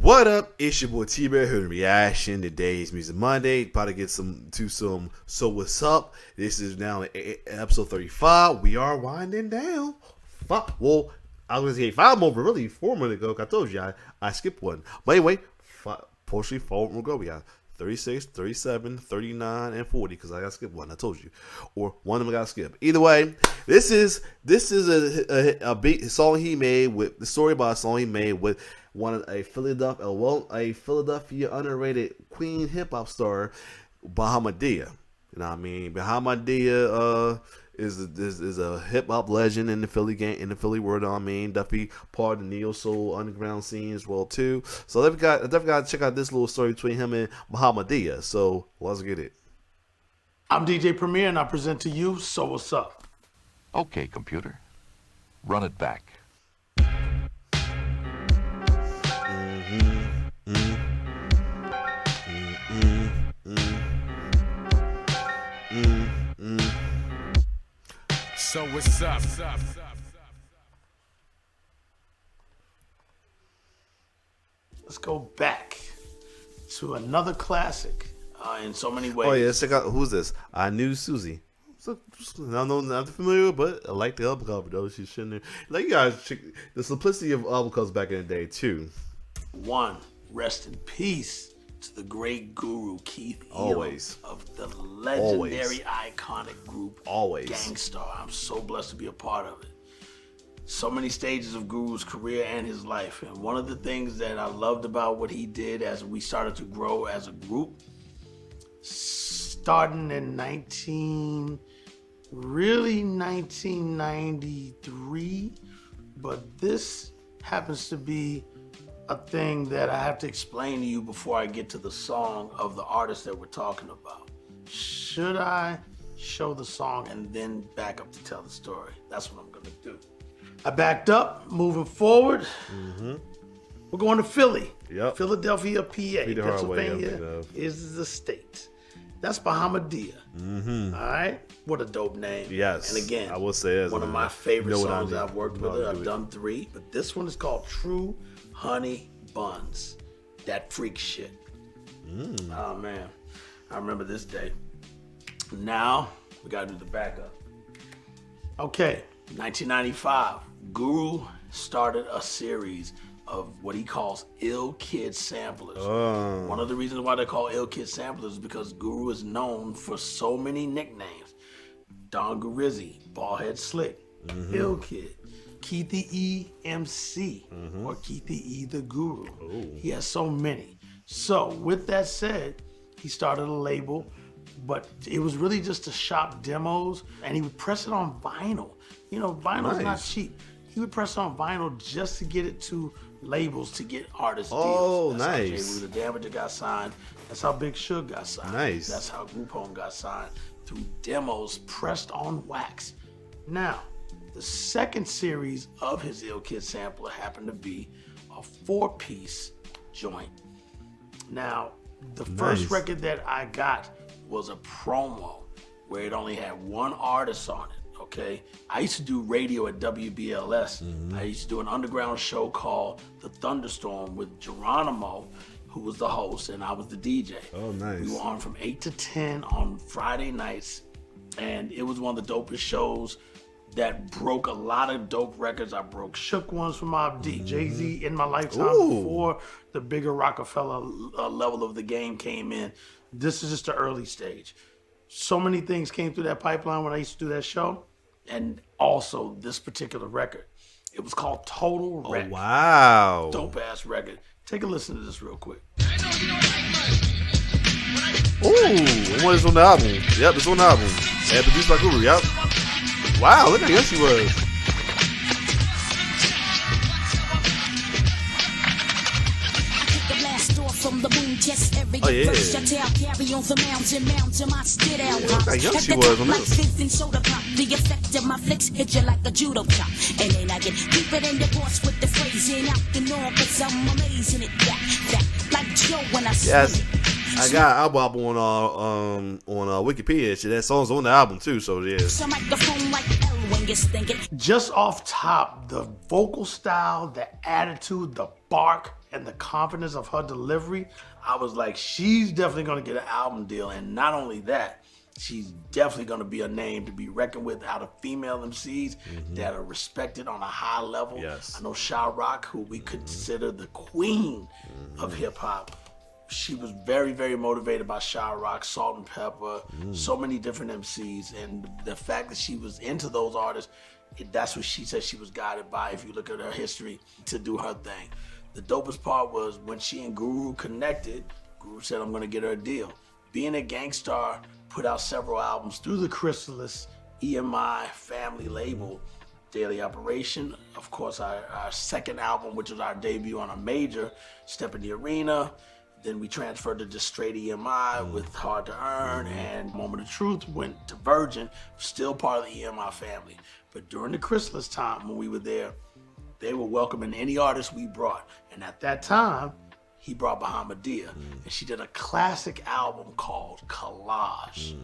What up? It's your boy T-Bear here in reaction. Today's Music Monday. About to get some So What's Up? This is now episode 35. We are winding down. Well, I was gonna say 5 more, but really 4 minutes ago. I told you I skipped one. But anyway, partially 4 more ago. We got 36, 37, 39, and 40 because I got to skip one. I told you, or one of them I got to skip. Either way, this is a big song he made with the story about a song he made with a Philadelphia underrated queen hip hop star, Bahamadia. You know what I mean? Bahamadia is a hip hop legend in the Philly game, in the Philly world. I mean, definitely part of the neo soul underground scene as well too. So I definitely got to check out this little story between him and Bahamadia. So let's get it. I'm DJ Premier and I present to you So What's Up. Okay, computer, run it back. So what's up? Let's go back to another classic in so many ways. Oh yeah, let's check out who's this. I knew Susie. So, I don't know, not familiar, but I like the album cover though. She's sitting there. Like, you guys check the simplicity of album covers back in the day too. One, rest in peace to the great guru Keith Always. Elam of the legendary iconic group Gangstar. I'm so blessed to be a part of it. So many stages of Guru's career and his life, and one of the things that I loved about what he did as we started to grow as a group, starting in 1993, but this happens to be a thing that I have to explain to you before I get to the song of the artist that we're talking about. Should I show the song and then back up to tell the story? That's what I'm gonna do. I backed up, moving forward. We're going to Philly. Yep. Philadelphia, PA. Pennsylvania is the state. That's Bahamadia. All right? What a dope name. Yes. And again, I will say one of my favorite songs I've worked with. I've done 3, but this one is called True Honey Buns. That freak shit. Oh man, I remember this day. Now we gotta do the backup. Okay, 1995, Guru started a series of what he calls ill kid samplers. One of the reasons why they're called ill kid samplers is because Guru is known for so many nicknames. Don Garizzi, Ballhead Slick, Ill Kid, Keithy E MC, or Keithy E the Guru. He has so many. So with that said, he started a label, but it was really just to shop demos, and he would press it on vinyl. You know, vinyl's not cheap. He would press it on vinyl just to get it to labels, to get artist deals. That's how J. Rue the Damager got signed. That's how Big Suge got signed. That's how Group Home got signed, through demos pressed on wax. Now, the second series of his Ill Kid sampler happened to be a 4-piece joint. Now, the first record that I got was a promo where it only had one artist on it, okay? I used to do radio at WBLS. I used to do an underground show called The Thunderstorm with Geronimo, who was the host, and I was the DJ. Oh, nice. We were on from 8 to 10 on Friday nights, and it was one of the dopest shows that broke a lot of dope records. I broke Shook ones from Mobb Deep, Jay-Z in my lifetime before the bigger Rockefeller level of the game came in. This is just the early stage. So many things came through that pipeline when I used to do that show, and also this particular record. It was called Total Wreck. Oh, wow. Dope ass record. Take a listen to this real quick. Ooh, what is on the album? Yep, it's on the album. And produced by Guru, yep. Wow, look how young she was. Oh yeah. Look how young she was on this. The effect of my flicks hit you like a judo chop. And then I get deeper than the boss with the phrasing out the norm, cause I'm amazing at that. Like Joe when I Yes. I got an album on Wikipedia. Shit, that song's on the album too, so yeah. Just off top, the vocal style, the attitude, the bark, and the confidence of her delivery, I was like, she's definitely going to get an album deal. And not only that, she's definitely going to be a name to be reckoned with out of female MCs that are respected on a high level. Yes. I know Sha Rock, who we consider the queen of hip hop. She was very, very motivated by Sha Rock, Salt and Pepper, so many different MCs. And the fact that she was into those artists, that's what she said she was guided by, if you look at her history, to do her thing. The dopest part was when she and Guru connected, Guru said, I'm going to get her a deal. Being a Gangstar put out several albums through the Chrysalis EMI family label, Daily Operation. Of course, our second album, which was our debut on a major, Step in the Arena. Then we transferred to just straight EMI with Hard to Earn, and Moment of Truth went to Virgin, still part of the EMI family. But during the Chrysalis time, when we were there, they were welcoming any artist we brought. And at that time, he brought Bahamadia, and she did a classic album called Collage.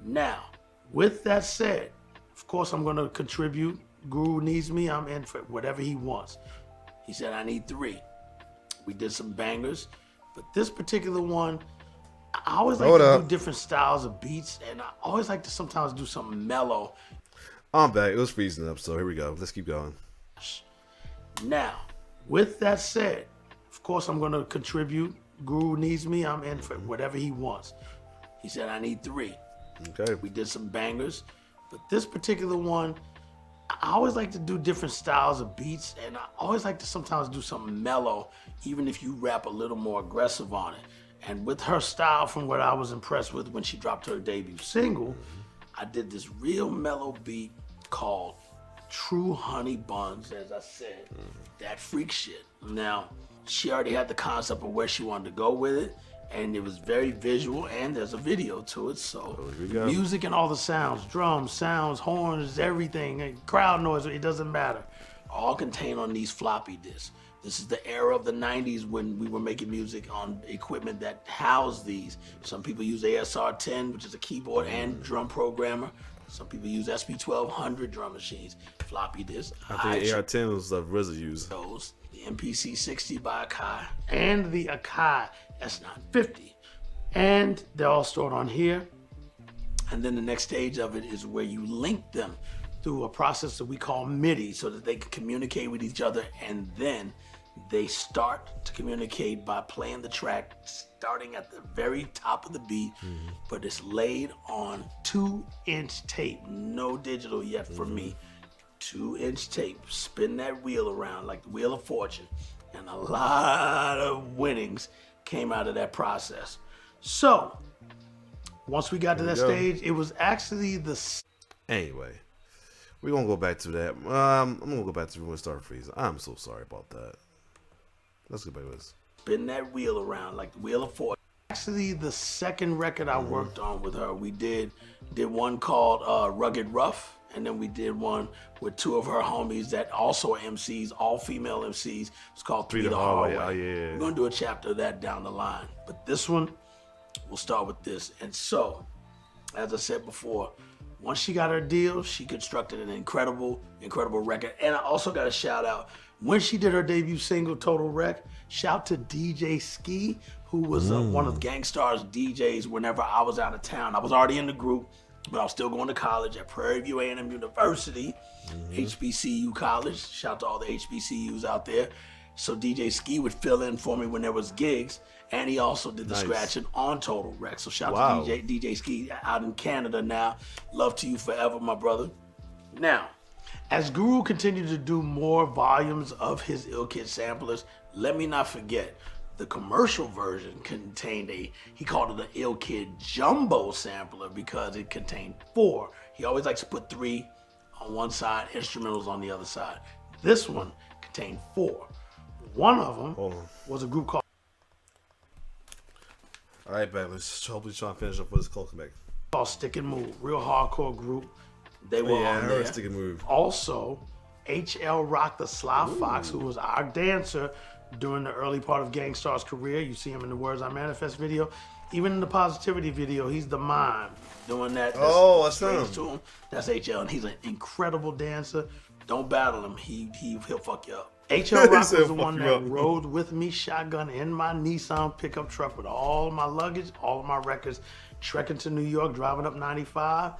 Now, with that said, of course I'm gonna contribute. Guru needs me, I'm in for whatever he wants. He said, I need 3. We did some bangers. But this particular one, I always like to do different styles of beats, and I always like to sometimes do something mellow. I'm back. It was freezing up, so here we go. Let's keep going. Now, with that said, of course I'm going to contribute. Guru needs me, I'm in for whatever he wants. He said, I need 3. Okay. We did some bangers. But this particular one, I always like to do different styles of beats, and I always like to sometimes do something mellow, even if you rap a little more aggressive on it. And with her style, from what I was impressed with when she dropped her debut single, I did this real mellow beat called True Honey Buns, as I said, that freak shit. Now, she already had the concept of where she wanted to go with it, and it was very visual, and there's a video to it. So music and all the sounds, drums, sounds, horns, everything, crowd noise, it doesn't matter, all contained on these floppy disks. This is the era of the 90s when we were making music on equipment that housed these. Some people use ASR-10, which is a keyboard and drum programmer. Some people use SP1200 drum machines, floppy disks. I think AR-10 was the RZA used. Those, the MPC-60 by Akai, and the Akai S950. And they're all stored on here. And then the next stage of it is where you link them through a process that we call MIDI, so that they can communicate with each other, and then they start to communicate by playing the track starting at the very top of the beat, but it's laid on 2-inch tape, no digital yet for me. 2-inch tape, spin that wheel around like the Wheel of Fortune, and a lot of winnings came out of that process. So once we got to that stage, it was actually the... Anyway, we're going to go back to that. I'm going to go back to when it started freezing. I'm so sorry about that. Let's go back to this. Spin that wheel around like the Wheel of Fortune. Actually, the second record I worked on with her, we did one called Rugged Rough, and then we did one with 2 of her homies that also are MCs, all female MCs. It's called Three the Hard Way. Oh, yeah. We're going to do a chapter of that down the line. But this one, we'll start with this. And so, as I said before, once she got her deal, she constructed an incredible, incredible record. And I also got a shout out. When she did her debut single, Total Wreck, shout to DJ Ski, who was one of Gangstar's DJs whenever I was out of town. I was already in the group, but I was still going to college at Prairie View A&M University, HBCU college. Shout to all the HBCUs out there. So DJ Ski would fill in for me when there was gigs, and he also did the scratching on Total Wreck. So shout out to DJ Ski out in Canada now. Love to you forever, my brother. Now, as Guru continued to do more volumes of his Ill Kid samplers, let me not forget, the commercial version contained he called it an Ill Kid Jumbo sampler because it contained 4. He always likes to put 3 on one side, instrumentals on the other side. This one contained 4. One of them was a group called... All right, back. Let's hopefully try and finish up with this call comeback. Called Stick and Move, real hardcore group. They were on there. Stick and Move. Also, HL Rock the Sly Fox, who was our dancer during the early part of Gangstar's career. You see him in the Words I Manifest video. Even in the Positivity video, he's the mime doing that. That's him. To him. That's HL, and he's an incredible dancer. Don't battle him. He'll fuck you up. H.L. Rock said, was the "Fuck one you that up." rode with me shotgun in my Nissan pickup truck with all my luggage, all of my records, trekking to New York, driving up 95,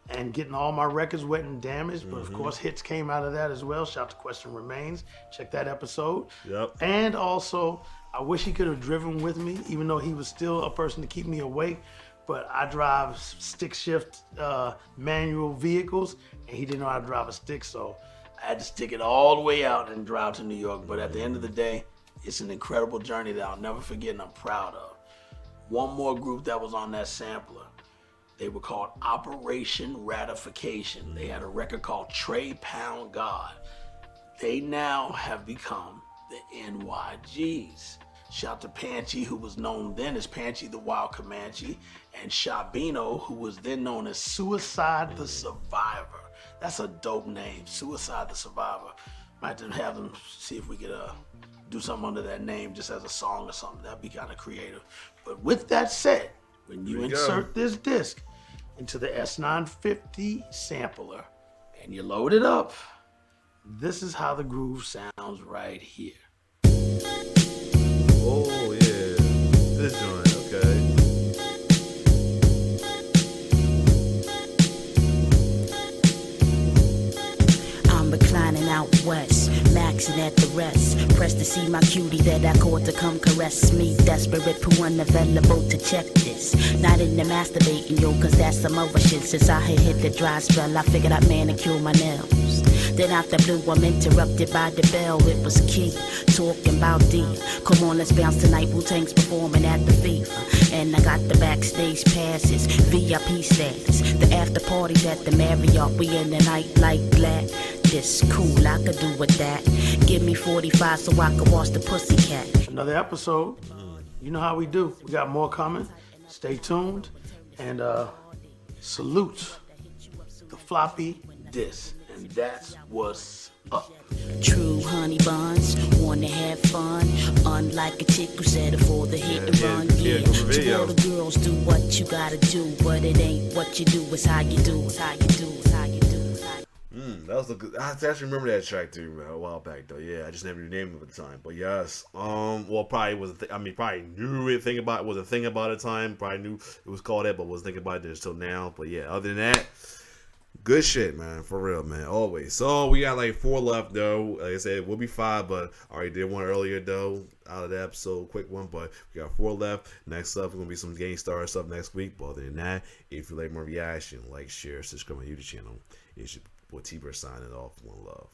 and getting all my records wet and damaged. But of course, hits came out of that as well. Shout out to Question Remains. Check that episode. Yep. And also, I wish he could have driven with me, even though he was still a person to keep me awake. But I drive stick shift manual vehicles, and he didn't know how to drive a stick, so I had to stick it all the way out and drive to New York. But at the end of the day, it's an incredible journey that I'll never forget and I'm proud of. One more group that was on that sampler. They were called Operation Ratification. They had a record called Trey Pound God. They now have become the NYGs. Shout to Panchi, who was known then as Panchi the Wild Comanche, and Shabino, who was then known as Suicide the Survivor. That's a dope name, Suicide the Survivor. Might just have them see if we could do something under that name just as a song or something. That'd be kind of creative. But with that said, when you insert this disc into the S950 sampler and you load it up, this is how the groove sounds right here. Oh yeah, this joint, okay. I'm reclining out west, maxing at the rest. Pressed to see my cutie that I caught to come caress me. Desperate, poo unavailable to check this. Not into masturbating, yo, cause that's some other shit. Since I had hit the dry spell, I figured I'd manicure my nails. Then after blue, I'm interrupted by the bell. It was Key, talking about D. Come on, let's bounce tonight. Wu-Tang's performing at the FIFA. And I got the backstage passes, VIP status. The after parties at the Marriott. We in the night like black. This cool, I could do with that. Give me 45 so I could wash the pussycat. Another episode. You know how we do. We got more coming. Stay tuned. And salute the floppy disk. And that's what's up. True honey buns, wanna have fun. Unlike a chick who settled for the hit and run. Yeah, to all the girls, do what you gotta do. But it ain't what you do, it's how you do. It's how you do. It's how you do. That was a good. I actually remember that track too, man, a while back though. Yeah, I just never knew the name of it at the time. But yes, well, probably was. Probably knew it. Think about it was a thing about it at the time. Probably knew it was called that, but wasn't thinking about it until now. But yeah, other than that. Good shit, man. For real, man. Always. So, we got like 4 left, though. Like I said, we'll be 5, but I already did one earlier, though, out of the episode. Quick one, but we got 4 left. Next up, going to be some Game Star stuff next week. But other than that, if you like more reaction, like, share, subscribe to my YouTube channel. It's your boy T-Bird signing off. One love.